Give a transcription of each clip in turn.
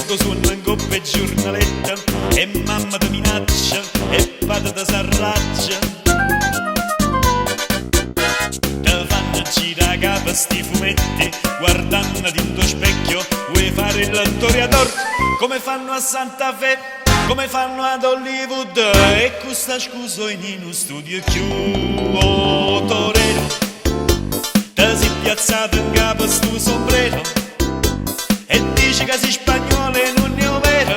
Questo suona in coppia e giornaletta, e mamma ti minaccia, e padre ti s'arraggia. Te fanno girare capo sti fumetti, guardandoti in tuo specchio, vuoi fare il toreador, come fanno a Santa Fe, come fanno ad Hollywood, e questa scusa in uno studio chiuso. Torero, te si piazzato in capo sto sombrero, e dice che sei spagnolo e non è vero,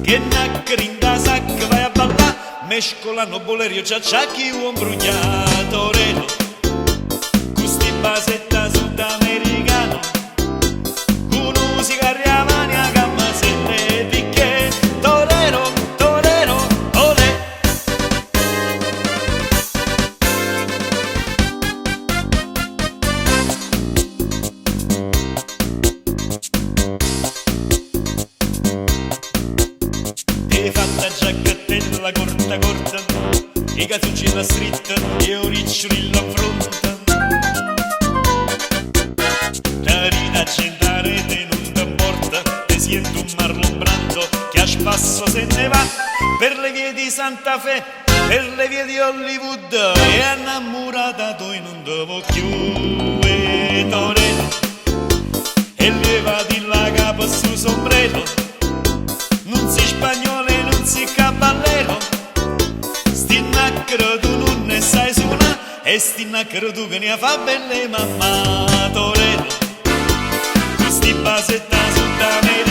che naccari in da sacca vai a ballare, mescolano bolerio ciacciacchi un brugnato. Torero, questi basetta sudamericano, con musica arrivani a gamma se ne picche. Torero, torero, olè. Ti fatta giacchettella corta corta, i cazzucci alla street e un riccioli in fronte. La rida accendare te non ti porta, ti sento un Marlon Brando che a spasso se ne va per le vie di Santa Fe, per le vie di Hollywood, e innamorata tu non devo più. Torero, e levati la capa sul sombrero, non sei spagnolo e non sei cavallero, sti naccaro tu non ne sai suonare, e sti naccaro tu che ne fa belle mamma. Torero, questi basetta su da me